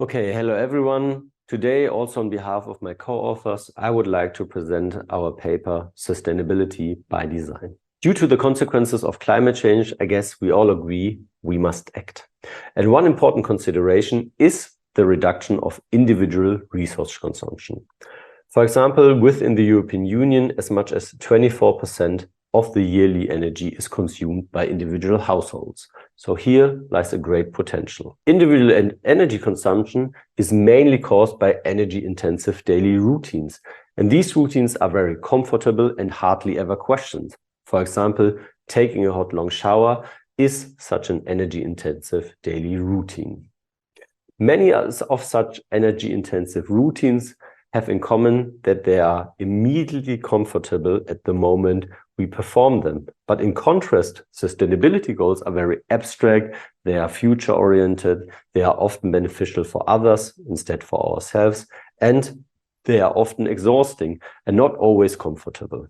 Okay, hello everyone. Today, also on behalf of my co-authors, I would like to present our paper, Sustainability by Design. Due to the consequences of climate change, I guess we all agree we must act. And one important consideration is the reduction of individual resource consumption. For example, within the European Union, as much as 24% of the yearly energy is consumed by individual households. So here lies a great potential. Individual energy consumption is mainly caused by energy-intensive daily routines. And these routines are very comfortable and hardly ever questioned. For example, taking a hot long shower is such an energy-intensive daily routine. Many of such energy-intensive routines have in common that they are immediately comfortable at the moment we perform them. But in contrast, sustainability goals are very abstract, they are future-oriented, they are often beneficial for others instead for ourselves, and they are often exhausting and not always comfortable.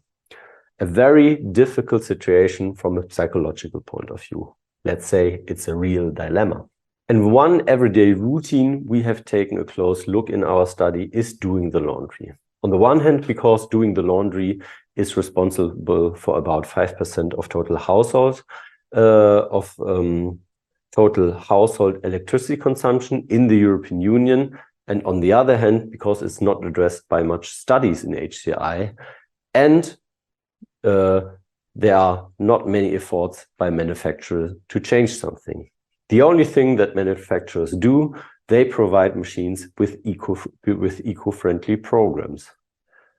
A very difficult situation from a psychological point of view. Let's say it's a real dilemma. And one everyday routine we have taken a close look in our study is doing the laundry. On the one hand, because doing the laundry is responsible for about 5% of total household electricity consumption in the European Union. And on the other hand, because it's not addressed by much studies in HCI, and there are not many efforts by manufacturers to change something. The only thing that manufacturers do, they provide machines with eco-friendly programs.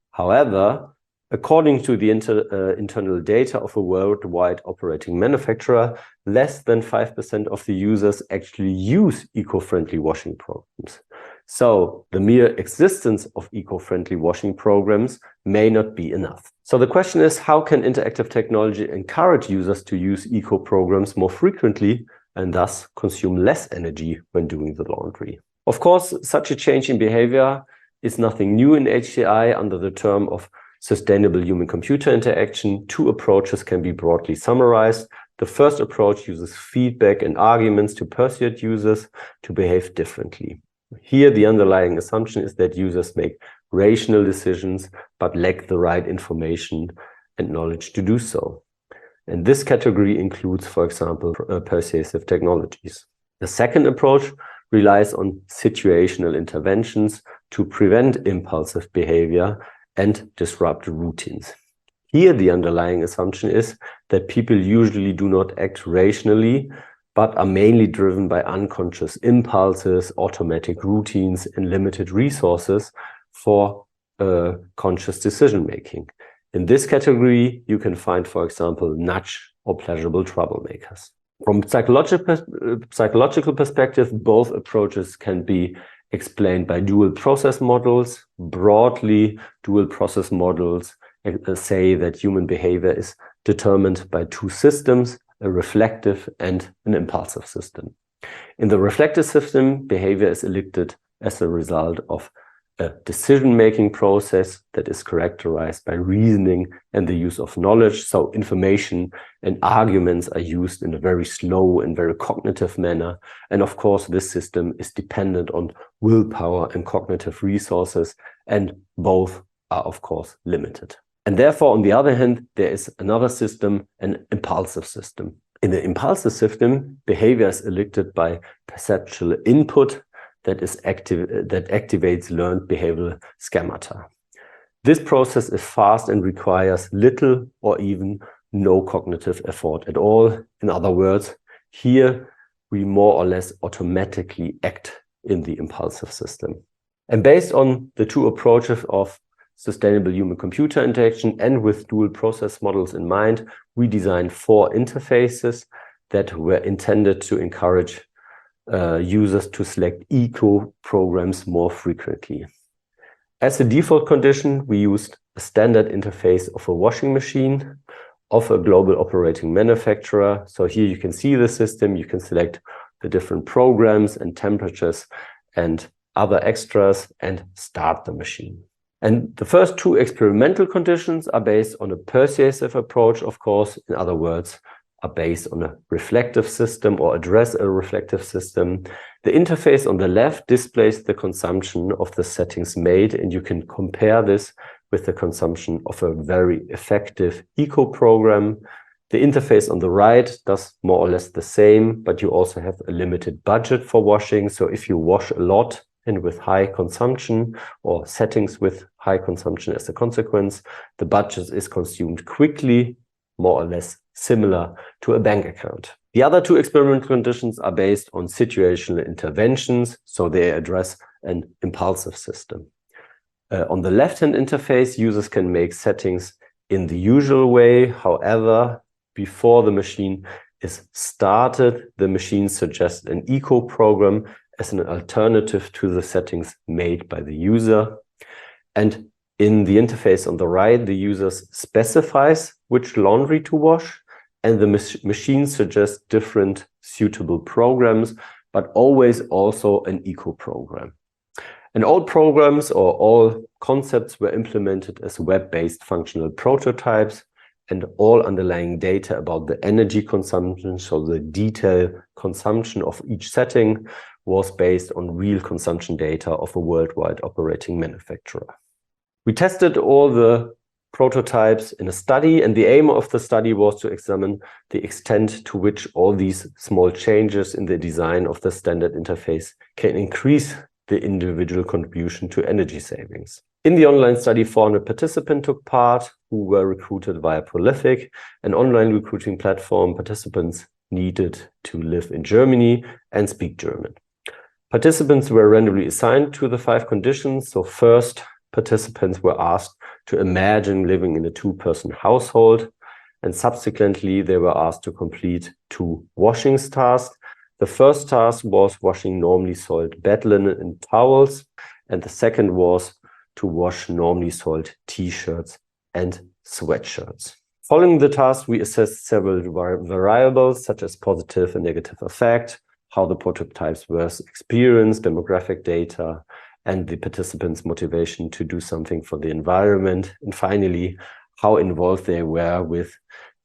However, according to the internal data of a worldwide operating manufacturer, less than 5% of the users actually use eco-friendly washing programs. So the mere existence of eco-friendly washing programs may not be enough. So the question is, how can interactive technology encourage users to use eco programs more frequently and thus consume less energy when doing the laundry? Of course, such a change in behavior is nothing new in HCI. Under the term of sustainable human-computer interaction, two approaches can be broadly summarized. The first approach uses feedback and arguments to persuade users to behave differently. Here, the underlying assumption is that users make rational decisions, but lack the right information and knowledge to do so. And this category includes, for example, persuasive technologies. The second approach relies on situational interventions to prevent impulsive behavior and disrupt routines. Here, the underlying assumption is that people usually do not act rationally, but are mainly driven by unconscious impulses, automatic routines, and limited resources for conscious decision-making. In this category, you can find, for example, nudge or pleasurable troublemakers. From psychological perspective, both approaches can be explained by dual process models. Broadly, dual process models say that human behavior is determined by two systems, a reflective and an impulsive system. In the reflective system, behavior is elicited as a result of a decision-making process that is characterized by reasoning and the use of knowledge. So information and arguments are used in a very slow and very cognitive manner. And of course, this system is dependent on willpower and cognitive resources, and both are, of course, limited. And therefore, on the other hand, there is another system, an impulsive system. In the impulsive system, behavior is elicited by perceptual input that activates learned behavioral schemata. This process is fast and requires little or even no cognitive effort at all. In other words, here we more or less automatically act in the impulsive system. And based on the two approaches of sustainable human-computer interaction and with dual process models in mind, we designed 4 interfaces that were intended to encourage users to select eco programs more frequently. As a default condition, we used a standard interface of a washing machine of a global operating manufacturer. So here you can see the system, you can select the different programs and temperatures and other extras and start the machine. And the first 2 experimental conditions are based on a persuasive approach, of course. In other words, are based on a reflective system or address a reflective system. The interface on the left displays the consumption of the settings made, and you can compare this with the consumption of a very effective eco program. The interface on the right does more or less the same, but you also have a limited budget for washing. So if you wash a lot and with high consumption or settings with high consumption as a consequence, the budget is consumed quickly, more or less similar to a bank account. The other two experimental conditions are based on situational interventions, so they address an impulsive system. On the left-hand interface, users can make settings in the usual way. However, before the machine is started, the machine suggests an eco program as an alternative to the settings made by the user. And in the interface on the right, the user specifies which laundry to wash, and the machine suggests different suitable programs, but always also an eco program. And all programs or all concepts were implemented as web-based functional prototypes, and all underlying data about the energy consumption, so the detailed consumption of each setting, was based on real consumption data of a worldwide operating manufacturer. We tested all the prototypes in a study, and the aim of the study was to examine the extent to which all these small changes in the design of the standard interface can increase the individual contribution to energy savings. In the online study, 400 participants took part who were recruited via Prolific, an online recruiting platform. Participants needed to live in Germany and speak German. Participants were randomly assigned to the 5 conditions. So first, participants were asked to imagine living in a 2-person household, and subsequently they were asked to complete 2 washing tasks. The first task was washing normally soiled bed linen and towels, and the second was to wash normally soiled t-shirts and sweatshirts. Following the task, we assessed several variables such as positive and negative effect, how the prototypes were experienced, demographic data, and the participants' motivation to do something for the environment, and finally, how involved they were with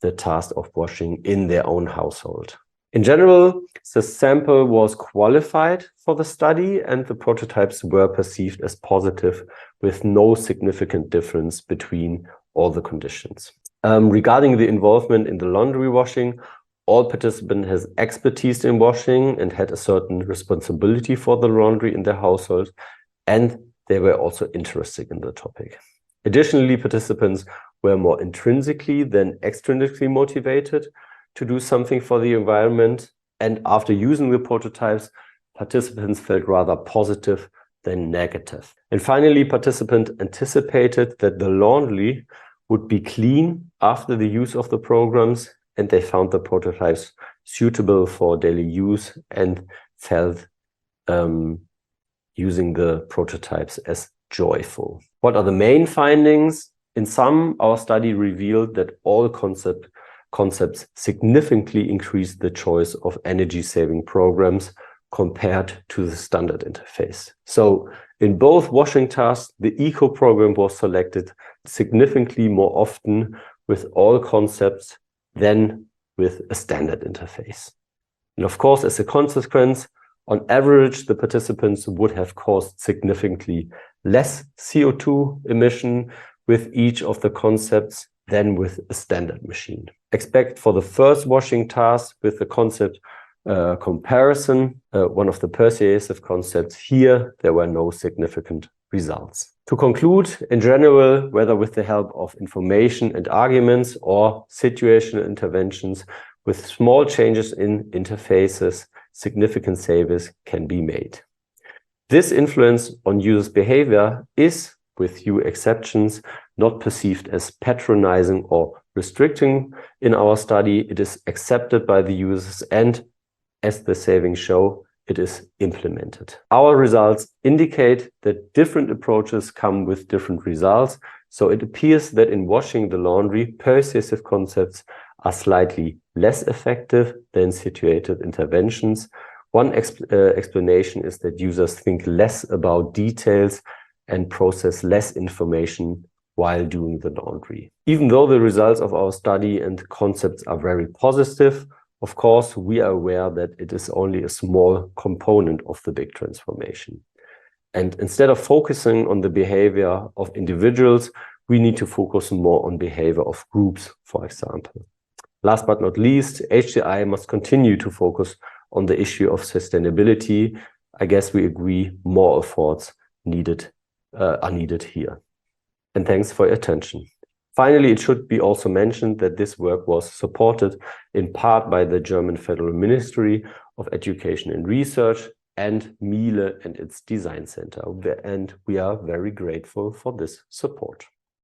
the task of washing in their own household. In general, the sample was qualified for the study, and the prototypes were perceived as positive with no significant difference between all the conditions. Regarding the involvement in the laundry washing, all participants has expertise in washing and had a certain responsibility for the laundry in their household, and they were also interested in the topic. Additionally, participants were more intrinsically than extrinsically motivated to do something for the environment, and after using the prototypes, participants felt rather positive than negative. And finally, participants anticipated that the laundry would be clean after the use of the programs, and they found the prototypes suitable for daily use and felt using the prototypes as joyful. What are the main findings? In sum, our study revealed that all concepts significantly increased the choice of energy-saving programs compared to the standard interface. So in both washing tasks, the eco program was selected significantly more often with all concepts than with a standard interface. And of course, as a consequence, on average, the participants would have caused significantly less CO2 emission with each of the concepts than with a standard machine. Expect for the first washing task with the concept comparison, one of the persuasive concepts here, there were no significant results. To conclude, in general, whether with the help of information and arguments or situational interventions, with small changes in interfaces, significant savings can be made. This influence on users' behavior is, with few exceptions, not perceived as patronizing or restricting in our study. It is accepted by the users, and as the savings show, it is implemented. Our results indicate that different approaches come with different results. So it appears that in washing the laundry, persuasive concepts are slightly less effective than situated interventions. One explanation is that users think less about details and process less information while doing the laundry. Even though the results of our study and concepts are very positive, of course, we are aware that it is only a small component of the big transformation. And instead of focusing on the behavior of individuals, we need to focus more on behavior of groups, for example. Last but not least, HCI must continue to focus on the issue of sustainability. I guess we agree more efforts are needed here. And thanks for your attention. Finally, it should be also mentioned that this work was supported in part by the German Federal Ministry of Education and Research and Miele and its Design Center. And we are very grateful for this support.